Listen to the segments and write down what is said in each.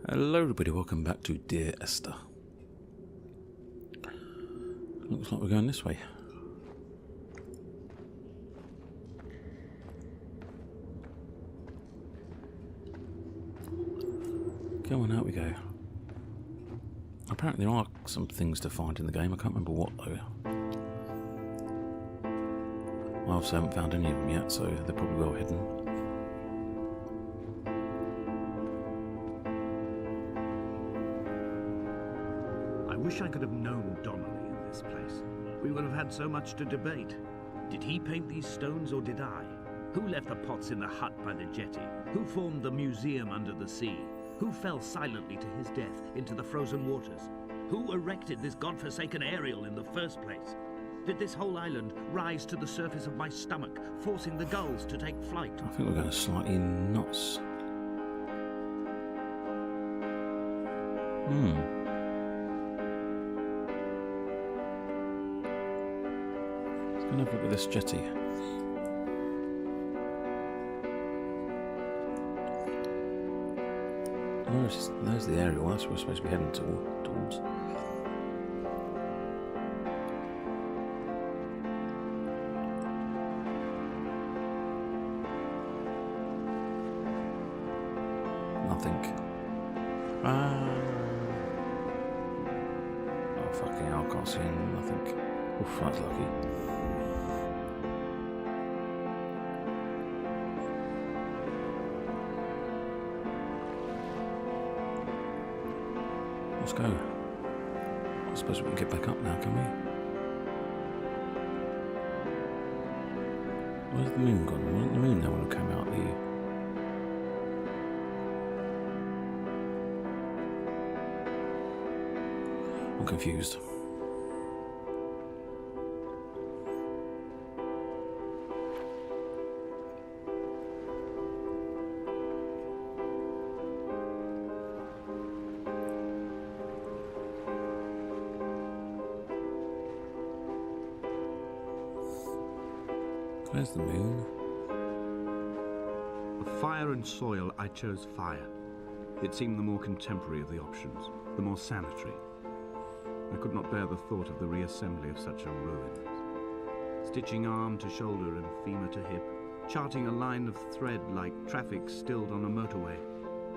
Hello everybody, welcome back to Dear Esther. Looks like we're going this way. Go on, out we go. Apparently there are some things to find in the game, I can't remember what though. I obviously haven't found any of them yet, so they're probably well hidden. I wish I could have known Donnelly in this place. We would have had so much to debate. Did he paint these stones or did I? Who left the pots in the hut by the jetty? Who formed the museum under the sea? Who fell silently to his death into the frozen waters? Who erected this godforsaken aerial in the first place? Did this whole island rise to the surface of my stomach, forcing the gulls to take flight? I think we're going slightly nuts. Let's go and have a look at this jetty. There's the aerial, that's where we're supposed to be heading towards. Nothing. Oh fucking hell, I can't see nothing. Oof, that's lucky. Let's go. I suppose we can get back up now, can we? Where's the moon gone? Wasn't the moon there when it came out the... I'm confused. Where's the moon? Of fire and soil, I chose fire. It seemed the more contemporary of the options, the more sanitary. I could not bear the thought of the reassembly of such a ruin. Stitching arm to shoulder and femur to hip, charting a line of thread like traffic stilled on a motorway,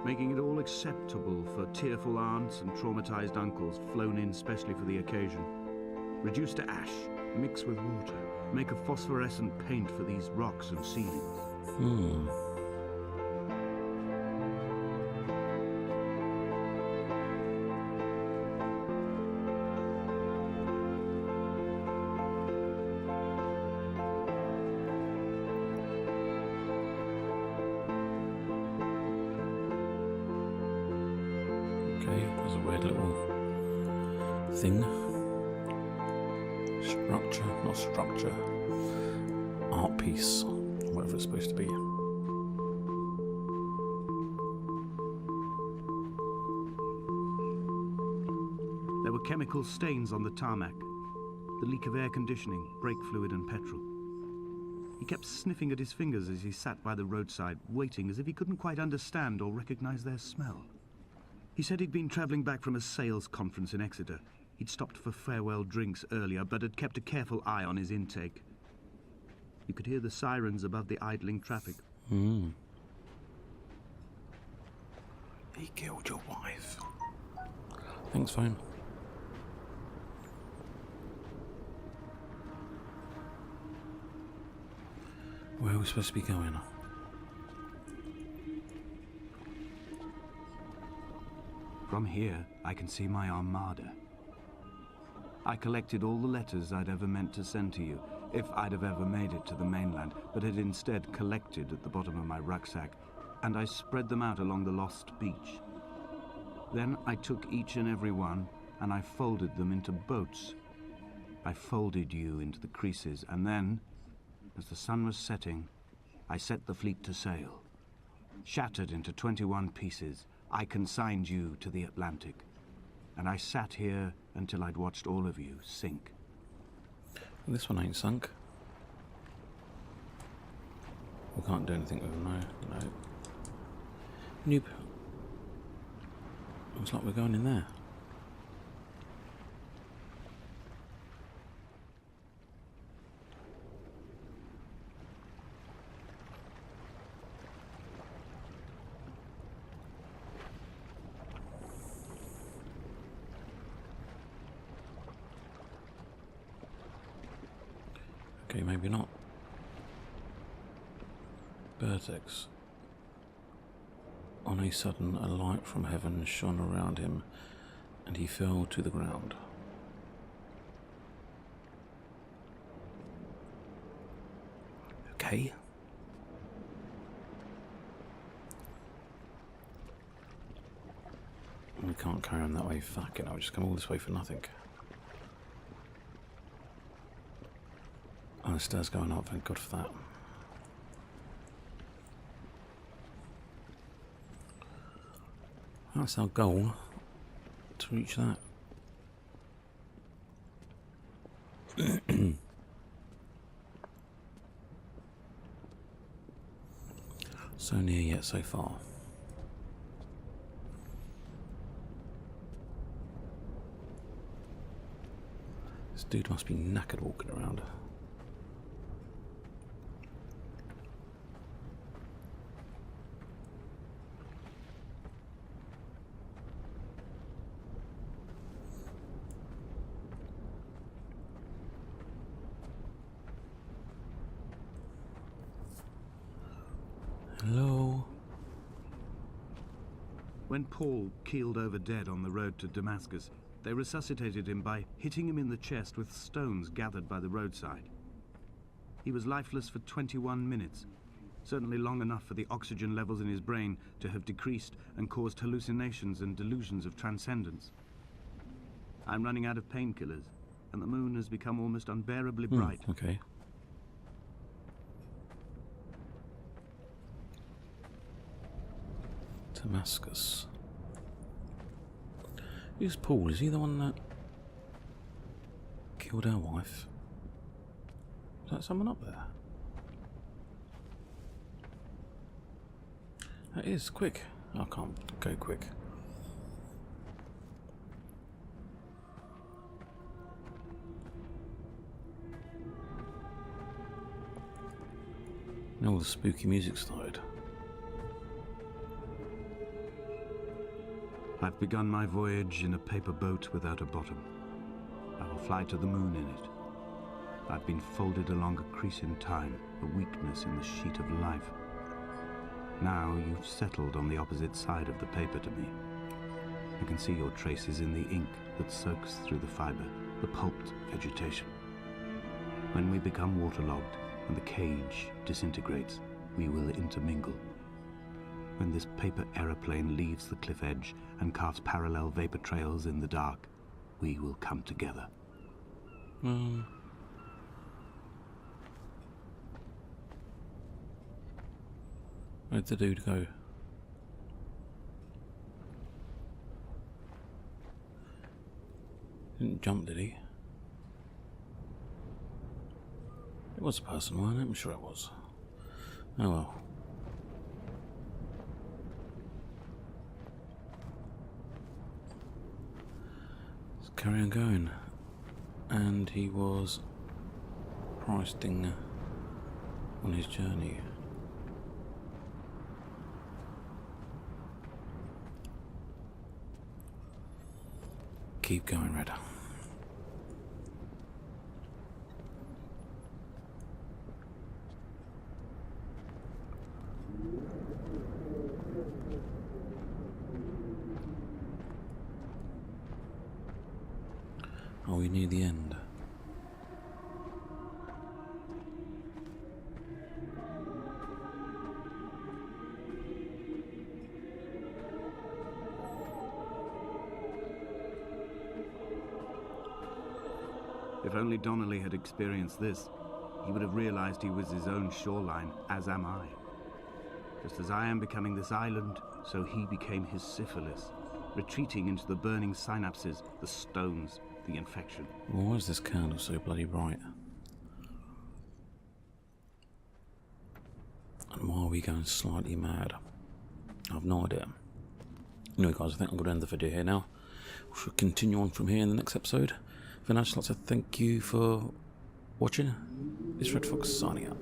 making it all acceptable for tearful aunts and traumatized uncles flown in specially for the occasion. Reduce to ash, mix with water, make a phosphorescent paint for these rocks and ceilings. Okay, there's a weird little thing. Structure, not structure. Art piece, whatever it's supposed to be. There were chemical stains on the tarmac, the leak of air conditioning, brake fluid and petrol. He kept sniffing at his fingers as he sat by the roadside, waiting as if he couldn't quite understand or recognize their smell. He said he'd been traveling back from a sales conference in Exeter. He'd stopped for farewell drinks earlier, but had kept a careful eye on his intake. You could hear the sirens above the idling traffic. He killed your wife. Thanks, phone. Where are we supposed to be going? From here, I can see my armada. I collected all the letters I'd ever meant to send to you, if I'd have ever made it to the mainland, but had instead collected at the bottom of my rucksack, and I spread them out along the lost beach. Then I took each and every one, and I folded them into boats. I folded you into the creases, and then, as the sun was setting, I set the fleet to sail. Shattered into 21 pieces, I consigned you to the Atlantic, and I sat here until I'd watched all of you sink. This one ain't sunk. We can't do anything with them, no. Nope. Looks like we're going in there. Okay, maybe not. Vertex. On a sudden, a light from heaven shone around him, and he fell to the ground. Okay. We can't carry on that way. Fucking, I'll just come all this way for nothing. Oh, the stairs going up, thank God for that. That's our goal, to reach that. So near yet so far. This dude must be knackered walking around. Hello? When Paul keeled over dead on the road to Damascus, they resuscitated him by hitting him in the chest with stones gathered by the roadside. He was lifeless for 21 minutes, certainly long enough for the oxygen levels in his brain to have decreased and caused hallucinations and delusions of transcendence. I'm running out of painkillers, and the moon has become almost unbearably bright. Okay. Damascus. Who's Paul? Is he the one that killed our wife? Is that someone up there? That is quick. I can't go quick. Now all the spooky music started. I've begun my voyage in a paper boat without a bottom. I will fly to the moon in it. I've been folded along a crease in time, a weakness in the sheet of life. Now you've settled on the opposite side of the paper to me. I can see your traces in the ink that soaks through the fiber, the pulped vegetation. When we become waterlogged and the cage disintegrates, we will intermingle. When this paper aeroplane leaves the cliff edge and carves parallel vapor trails in the dark, we will come together. Where'd the dude go? Didn't jump, did he? It was a person, wasn't it? I'm sure it was. Oh well. Let's carry on going. And he was pricing on his journey. Keep going, Red. Are we near the end? If only Donnelly had experienced this, he would have realized he was his own shoreline, as am I. Just as I am becoming this island, so he became his syphilis, retreating into the burning synapses, the stones, the infection. Why is this candle so bloody bright? And why are we going slightly mad? I've no idea. Anyway, guys, I think I'm going to end the video here now. We should continue on from here in the next episode. For now, I'd just like to thank you for watching. It's RedFox signing out.